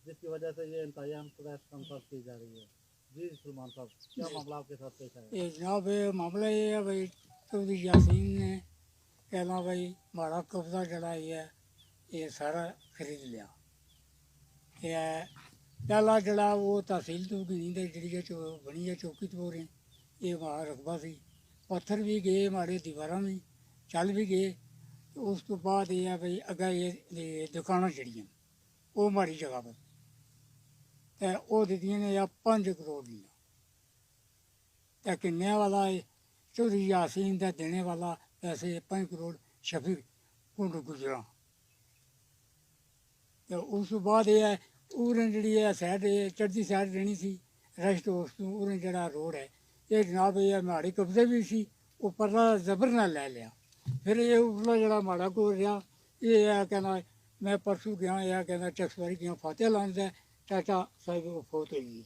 जिसकी वजह से ये इंतजाम प्रेस कॉन्फ्रेंस की जा रही है। जी सलमान साहब, क्या मामला आपके साथ पेश आया? ये जनाब ये मामला ये है भाई, चौधरी यासीन ने कहना भाई हमारा कब्जा जड़ा है ये सारा खरीद लिया। ये पहला जड़ा वो तहसील तो गिनी दे जी बनी है चौकी तो रहे ये हमारा रकबा सी, पत्थर भी गए हमारे दीवारा भी चल भी गए। तो उस तो बाद ये है भाई अगर ये दुकाना जड़ियाँ वो हमारी जगह पर तो वो दित्तियां ने 5 करोड़ दियाँ। तो किन्ने वाला चौधरी यासीन का देने वाला पैसे 5 करोड़ शफीक कुंड गुजरा। तो उस बाद यह है उरें जी सैड चढ़ती सैड रहनी सी रेस्ट हाउस तो उरें जरा रोड है ये जनाब ये माड़े कब्जे भी सी उपरला जबर न ले लिया। फिर ये उपरला जरा माड़ा को रहा ये है कहना मैं परसों गया यह कहना टैक्सवारी गया फाते लाने चाचा साहब वो फौत हो गई।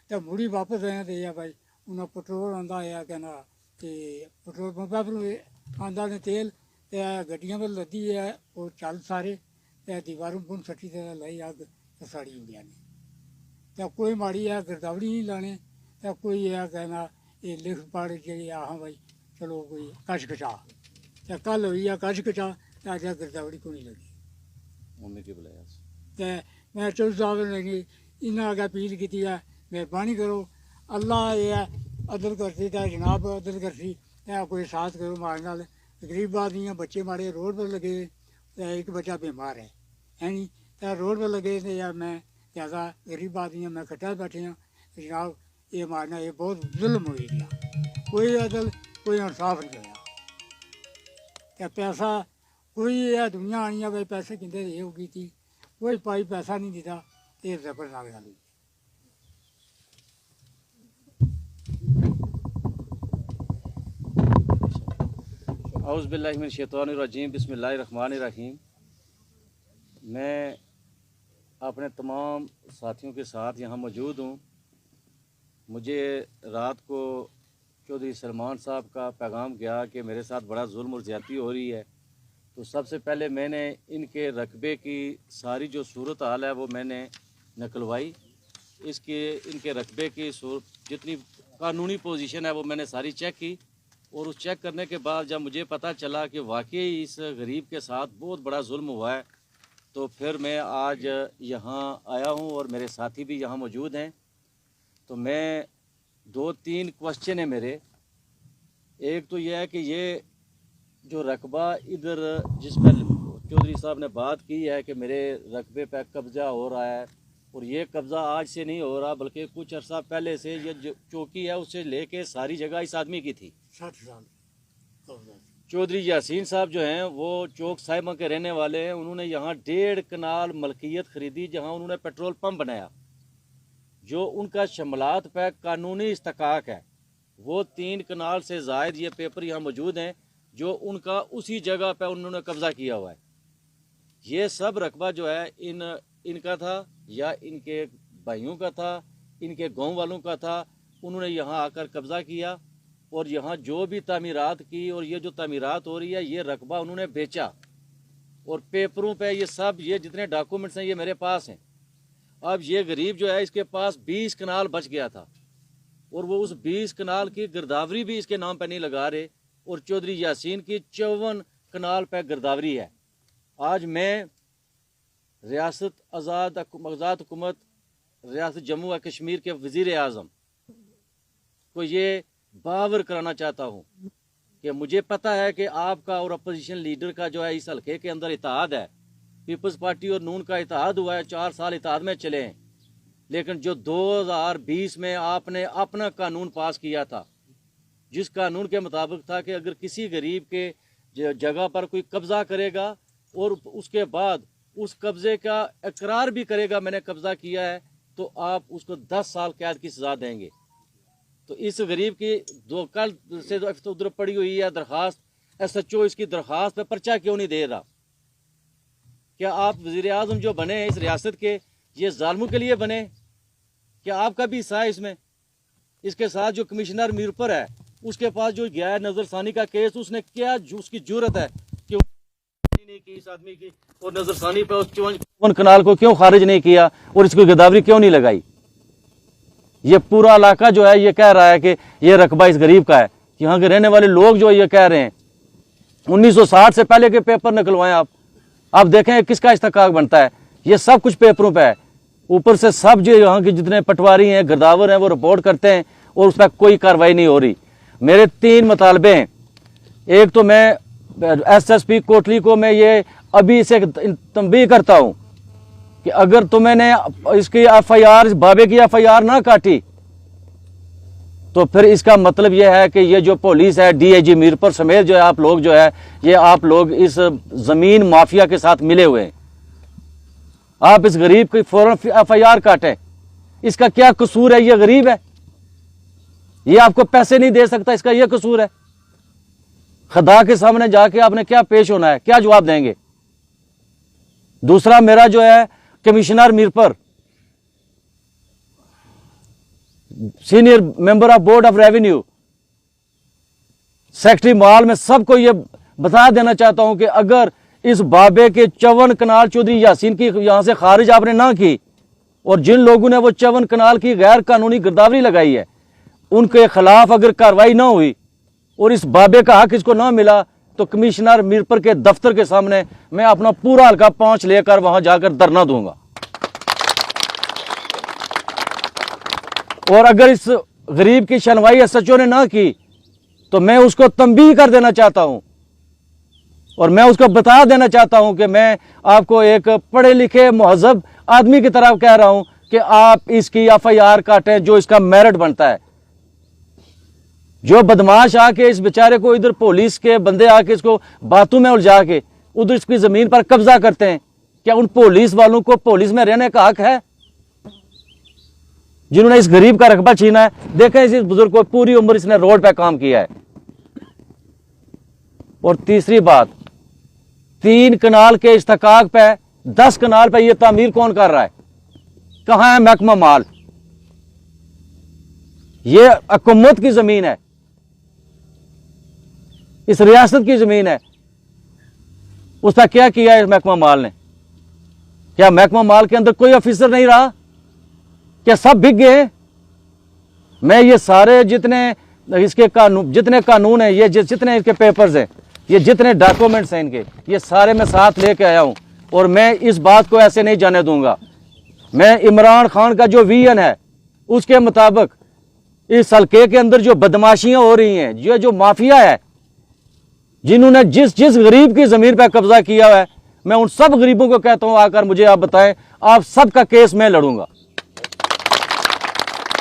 तो मुड़ी वापस आया तो यह भाई उन्हें पेट्रोल आंदा है कहना कि पेट्रोल पंपा पर आंदा ने तेल तो गड्डियां पर लदी है वो चल सारे दीवारों बुन सटी तो लाई अग तो साड़ी उड़िया ने। तो कोई माड़ी है गिरदावड़ी नहीं लाने तो कोई है कहना ये लिख पढ़ जी हाँ भाई चलो कोई कश कचा तो कल हुई है कश कचा तो अज गिरदावड़ी को नहीं लगी। उन्हें की बुलाया तो मैं चौधरी साहब ने इन्हें अगर अपील की है मेहरबानी करो अल्लाह ये अदल करती तो जनाब अदल करती कोई साथ करो मारे नाल गरीब आदमी बच्चे मारे रोड पर लगे तो एक बच्चा बीमार है नहीं तो रोड पर लगे तो या मैं ज़्यादा गरीब आदमी मैं कट्टा बैठे हैं जनाब ये मारना ये बहुत जुल्म हो गया। कोई अदल कोई इंसाफ नहीं होया। क्या पैसा कोई यह दुनिया आनी है भाई पैसे किंदे ये होगी थी कोई पाई पैसा नहीं दिता ये जबर नाल गल हुई। औज़ बिल्लाहि मिन शैतानिर रजीम बिस्मिल्लाहिर रहमानिर रहीम। मैं अपने तमाम साथियों के साथ यहाँ मौजूद हूँ। मुझे रात को चौधरी सलमान साहब का पैगाम गया कि मेरे साथ बड़ा जुल्म और ज़्यादती हो रही है। तो सबसे पहले मैंने इनके रकबे की सारी जो सूरत हाल है वो मैंने निकलवाई। इसके इनके रकबे की जितनी कानूनी पोजीशन है वो मैंने सारी चेक की और उस चेक करने के बाद जब मुझे पता चला कि वाकई इस गरीब के साथ बहुत बड़ा जुल्म हुआ है तो फिर मैं आज यहाँ आया हूँ और मेरे साथी भी यहाँ मौजूद हैं। तो मैं 2-3 क्वेश्चन है मेरे। एक तो यह है कि ये जो रकबा इधर जिस पर चौधरी साहब ने बात की है कि मेरे रकबे पर कब्ज़ा हो रहा है और ये कब्ज़ा आज से नहीं हो रहा बल्कि कुछ अर्सा पहले से ये जो चौकी है उससे लेके सारी जगह इस आदमी की थी। 60 साल चौधरी यासीन साहब जो हैं वो चौक साहिबा के रहने वाले हैं। उन्होंने यहाँ 1.5 कनाल मलकियत खरीदी जहाँ उन्होंने पेट्रोल पंप बनाया। जो उनका शमलात पे कानूनी इस्तकाक है वो 3 कनाल से ज़ायद ये पेपर यहाँ मौजूद हैं जो उनका उसी जगह पे उन्होंने कब्ज़ा किया हुआ है। ये सब रकबा जो है इनका था या इनके भाइयों का था, इनके गांव वालों का था। उन्होंने यहाँ आकर कब्ज़ा किया और यहाँ जो भी तामीरात की और ये जो तामीरात हो रही है ये रकबा उन्होंने बेचा और पेपरों पे ये सब ये जितने डॉक्यूमेंट्स हैं ये मेरे पास हैं। अब ये गरीब जो है इसके पास 20 कनाल बच गया था और वो उस 20 कनाल की गिरदावरी भी इसके नाम पे नहीं लगा रहे और चौधरी यासीन की 54 कनाल पे गिरदावरी है। आज मैं रियासत आज़ाद हुकूमत रियासत जम्मू और कश्मीर के वज़ीर आज़म को ये बावर कराना चाहता हूँ कि मुझे पता है कि आपका और अपोजिशन लीडर का जो है इस हल्के के अंदर इत्तेहाद है। पीपल्स पार्टी और नून का इत्तेहाद हुआ है, 4 साल इत्तेहाद में चले हैं। लेकिन जो 2020 में आपने अपना कानून पास किया था जिस कानून के मुताबिक था कि अगर किसी गरीब के जगह पर कोई कब्ज़ा करेगा और उसके बाद उस कब्ज़े का इकरार भी करेगा मैंने कब्ज़ा किया है तो आप उसको 10 साल कैद की सज़ा देंगे। तो इस गरीब की कल से तो उधर पड़ी हुई है दरख्वास्त, SHO इसकी दरख्वास्त पे पर्चा क्यों नहीं दे रहा? क्या आप वज़ीर आज़म जो बने हैं इस रियासत के ये जालिमों के लिए बने? क्या आपका भी हिस्सा है इसमें? इसके साथ जो कमिश्नर मीरपुर है उसके पास जो गया है नजरसानी का केस उसने क्या उसकी जरूरत है कि नहीं नहीं की इस आदमी की, और नजरसानी पे उस 54 कनाल को क्यों खारिज नहीं किया और इसको गिरदावरी क्यों नहीं लगाई? ये पूरा इलाका जो है ये कह रहा है कि ये रकबा इस गरीब का है। यहाँ के रहने वाले लोग जो ये कह रहे हैं 1960 से पहले के पेपर निकलवाएं आप देखें किसका इस्तेकाक बनता है। ये सब कुछ पेपरों पे है। ऊपर से सब जो यहाँ के जितने पटवारी हैं, गिरदावर हैं, वो रिपोर्ट करते हैं और उस पर कोई कार्रवाई नहीं हो रही। मेरे 3 मुतालबे हैं। एक तो मैं SSP कोटली को मैं ये अभी इसे तंबीह करता हूँ कि अगर तुमने इसकी FIR, बाबे की FIR ना काटी तो फिर इसका मतलब यह है कि ये जो पुलिस है, DIG मीरपुर समेत जो है आप लोग जो है ये आप लोग इस जमीन माफिया के साथ मिले हुए हैं। आप इस गरीब की फौरन FIR काटें। इसका क्या कसूर है? ये गरीब है, ये आपको पैसे नहीं दे सकता, इसका ये कसूर है? खुदा के सामने जाके आपने क्या पेश होना है, क्या जवाब देंगे? दूसरा मेरा जो है commissioner Mirpur, senior member of board of revenue, secretary माल, में सबको ये बता देना चाहता हूं कि अगर इस बाबे के 54 कनाल चौधरी यासीन की यहां से खारिज आपने ना की और जिन लोगों ने वो 54 कनाल की गैर कानूनी गिरदावरी लगाई है उनके खिलाफ अगर कार्रवाई ना हुई और इस बाबे का हक इसको ना मिला तो कमिश्नर मीरपुर के दफ्तर के सामने मैं अपना पूरा हल्का 5 लेकर वहां जाकर धरना दूंगा। और अगर इस गरीब की सुनवाई SHO ने ना की तो मैं उसको तंबीह कर देना चाहता हूं और मैं उसको बता देना चाहता हूं कि मैं आपको एक पढ़े लिखे मुहज्जब आदमी की तरफ कह रहा हूं कि आप इसकी FIR काटें जो इसका मेरिट बनता है। जो बदमाश आके इस बेचारे को, इधर पुलिस के बंदे आके इसको बातों में उलझा के उधर इसकी जमीन पर कब्जा करते हैं, क्या उन पुलिस वालों को पुलिस में रहने का हक है जिन्होंने इस गरीब का रकबा छीना है? देखें इस बुजुर्ग को पूरी उम्र इसने रोड पे काम किया है। और तीसरी बात, 3 कनाल के इस्तेकाक पे 10 कनाल पे ये तामीर कौन कर रहा है? कहां है महकमा माल? ये हुकूमत की जमीन है, इस रियासत की जमीन है। उस पर क्या किया है महकमा माल ने? क्या महकमा माल के अंदर कोई ऑफिसर नहीं रहा? क्या सब बिक गए? मैं ये सारे जितने इसके कानून, जितने कानून है, ये जितने इसके पेपर्स हैं, ये जितने डॉक्यूमेंट्स हैं इनके, ये सारे मैं साथ लेके आया हूं और मैं इस बात को ऐसे नहीं जाने दूंगा। मैं इमरान खान का जो विजन है उसके मुताबिक इस हल्के के अंदर जो बदमाशियां हो रही हैं, जो माफिया है, जिन्होंने जिस गरीब की जमीन पर कब्जा किया हुआ है, मैं उन सब गरीबों को कहता हूं आकर मुझे आप बताएं, आप सबका केस मैं लड़ूंगा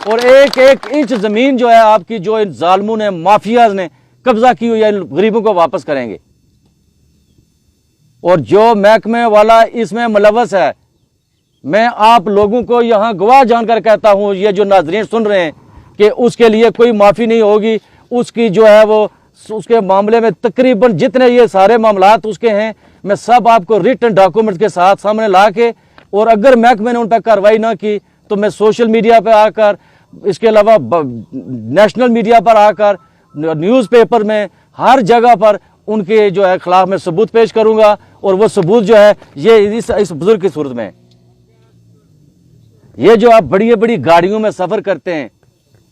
और एक एक इंच जमीन जो है आपकी, जो इन जालिमों ने, माफियाज ने कब्जा की हुई है, गरीबों को वापस करेंगे। और जो महकमे वाला इसमें मुलव्वस है, मैं आप लोगों को यहां गवाह जानकर कहता हूं, ये जो नाज़रीन सुन रहे हैं, कि उसके लिए कोई माफी नहीं होगी। उसकी जो है वो उसके मामले में तकरीबन जितने ये सारे मामलात उसके हैं, मैं सब आपको रिटन डॉक्यूमेंट्स के साथ सामने ला के, और अगर महकमे ने उन पर कार्रवाई ना की तो मैं सोशल मीडिया पर आकर, इसके अलावा नेशनल मीडिया पर आकर, न्यूज़पेपर में, हर जगह पर उनके जो है खिलाफ मैं सबूत पेश करूंगा। और वो सबूत जो है ये इस बुजुर्ग की सूरत में, ये जो आप बड़ी बड़ी गाड़ियों में सफर करते हैं,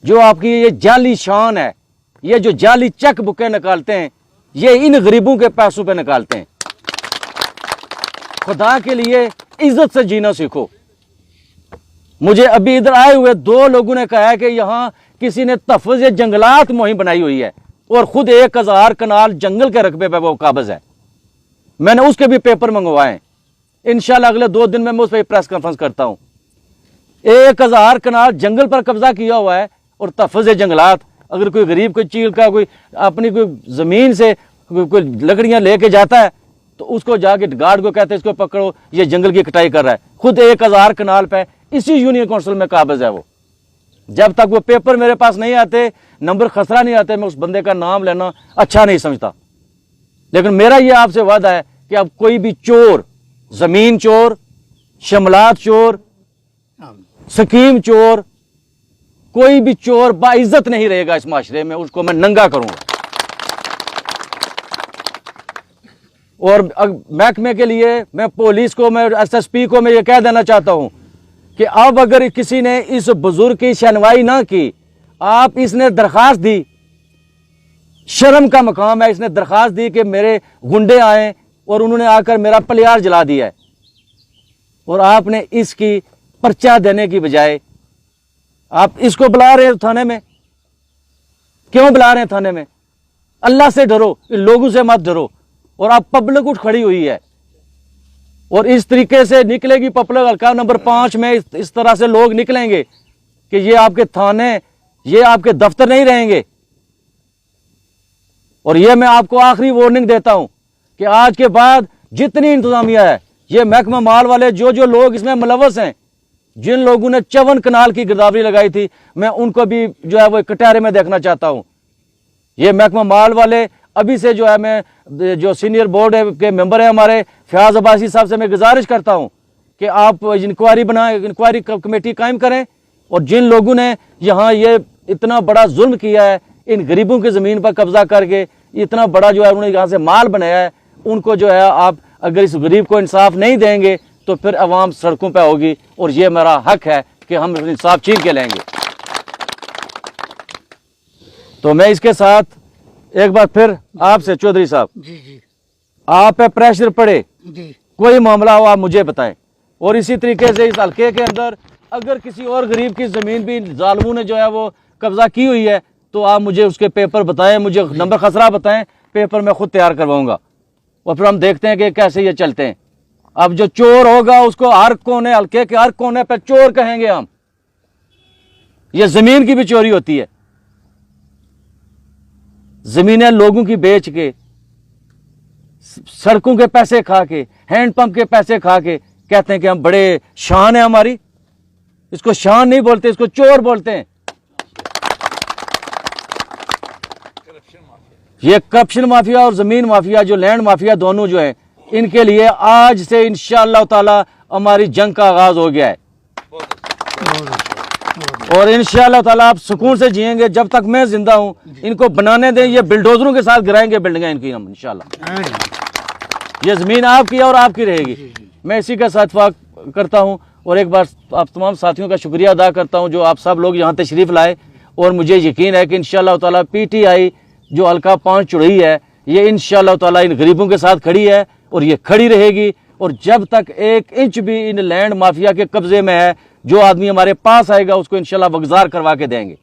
जो आपकी ये जाली शान है, ये जो जाली चेक बुकें निकालते हैं, ये इन गरीबों के पैसों पे निकालते हैं। खुदा के लिए इज्जत से जीना सीखो। मुझे अभी इधर आए हुए 2 लोगों ने कहा है कि यहां किसी ने तहफ़्फ़ुज़ जंगलात मुहिम बनाई हुई है और खुद 1000 कनाल जंगल के रकबे पे वो काबिज है। मैंने उसके भी पेपर मंगवाए। इंशाल्लाह अगले 2 दिन में मैं उस पर प्रेस कॉन्फ्रेंस करता हूं। 1000 कनाल जंगल पर कब्जा किया हुआ है और तहफ़्फ़ुज़ जंगलात। अगर कोई गरीब, कोई चील का, कोई अपनी कोई जमीन से कोई लकड़ियां लेके जाता है तो उसको जाके गार्ड को कहते हैं इसको पकड़ो, ये जंगल की कटाई कर रहा है। खुद 1000 कनाल पे इसी यूनियन काउंसिल में काबिज है वो। जब तक वो पेपर मेरे पास नहीं आते, नंबर खसरा नहीं आते, मैं उस बंदे का नाम लेना अच्छा नहीं समझता। लेकिन मेरा ये आपसे वादा है कि अब कोई भी चोर, जमीन चोर, शमलात चोर, स्कीम चोर, कोई भी चोर बाइज्जत नहीं रहेगा इस माशरे में, उसको मैं नंगा करूंगा। اور محکمے کے لیے میں پولیس کو, میں SSP کو میں یہ کہہ دینا چاہتا ہوں کہ اب اگر کسی نے اس بزرگ کی شنوائی نہ کی, آپ اس نے درخواست دی, شرم کا مقام ہے, اس نے درخواست دی کہ میرے گنڈے آئیں اور انہوں نے آ کر میرا پلیار جلا دیا ہے, اور آپ نے اس کی پرچہ دینے کی بجائے آپ اس کو بلا رہے ہیں تھانے میں. کیوں بلا رہے ہیں تھانے میں؟ اللہ سے ڈرو, ان لوگوں سے مت ڈرو. اور اب پبلک اٹھ کھڑی ہوئی ہے, اور اس طریقے سے نکلے گی پبلک. حلقہ نمبر 5 میں اس طرح سے لوگ نکلیں گے کہ یہ آپ کے تھانے, یہ آپ کے دفتر نہیں رہیں گے. اور یہ میں آپ کو آخری وارننگ دیتا ہوں کہ آج کے بعد جتنی انتظامیہ ہے, یہ محکمہ مال والے جو لوگ اس میں ملوث ہیں, جن لوگوں نے 54 کنال کی گرداوری لگائی تھی, میں ان کو بھی جو ہے وہ کٹہرے میں دیکھنا چاہتا ہوں. یہ محکمہ مال والے ابھی سے جو ہے, میں جو سینئر بورڈ کے ممبر ہیں ہمارے فیاض عباسی صاحب سے میں گزارش کرتا ہوں کہ آپ انکوائری بنائیں, انکوائری کمیٹی قائم کریں, اور جن لوگوں نے یہاں یہ اتنا بڑا ظلم کیا ہے, ان غریبوں کی زمین پر قبضہ کر کے اتنا بڑا جو ہے انہوں نے یہاں سے مال بنایا ہے, ان کو جو ہے آپ اگر اس غریب کو انصاف نہیں دیں گے تو پھر عوام سڑکوں پہ ہوگی, اور یہ میرا حق ہے کہ ہم انصاف چھین کے لیں گے. تو میں اس کے ساتھ ایک بار پھر آپ سے چودھری صاحب, جی آپ پہ پریشر پڑے, جی کوئی معاملہ ہو آپ مجھے بتائیں. اور اسی طریقے سے اس حلقے کے اندر اگر کسی اور غریب کی زمین بھی ظالموں نے جو ہے وہ قبضہ کی ہوئی ہے تو آپ مجھے اس کے پیپر بتائیں, مجھے نمبر خسرہ بتائیں, پیپر میں خود تیار کرواؤں گا, اور پھر ہم دیکھتے ہیں کہ کیسے یہ چلتے ہیں. اب جو چور ہوگا اس کو ہر کونے, حلقے کے ہر کونے پہ چور کہیں گے ہم. یہ زمین کی بھی چوری ہوتی ہے, زمینیں لوگوں کی بیچ کے, سڑکوں کے پیسے کھا کے, ہینڈ پمپ کے پیسے کھا کے کہتے ہیں کہ ہم بڑے شان ہیں ہماری. اس کو شان نہیں بولتے, اس کو چور بولتے ہیں. یہ کرپشن مافیا اور زمین مافیا, جو لینڈ مافیا دونوں جو ہیں, ان کے لیے آج سے انشاءاللہ تعالی ہماری جنگ کا آغاز ہو گیا ہے. اور انشاءاللہ تعالی آپ سکون سے جئیں گے جب تک میں زندہ ہوں. ان کو بنانے دیں, یہ بلڈوزروں کے ساتھ گرائیں گے بلڈنگیں ان کی ہم انشاءاللہ. یہ زمین آپ کی ہے اور آپ کی رہے گی. میں اسی کا ساتھ اتفاق کرتا ہوں, اور ایک بار آپ تمام ساتھیوں کا شکریہ ادا کرتا ہوں جو آپ سب لوگ یہاں تشریف لائے. اور مجھے یقین ہے کہ انشاءاللہ تعالی PTI جو حلقہ 5 چڑھئی ہے, یہ انشاءاللہ تعالی ان غریبوں کے ساتھ کھڑی ہے, اور یہ کھڑی رہے گی. اور جب تک 1 انچ بھی ان لینڈ مافیا کے قبضے میں ہے, جو آدمی ہمارے پاس آئے گا اس کو انشاءاللہ وگزار کروا کے دیں گے.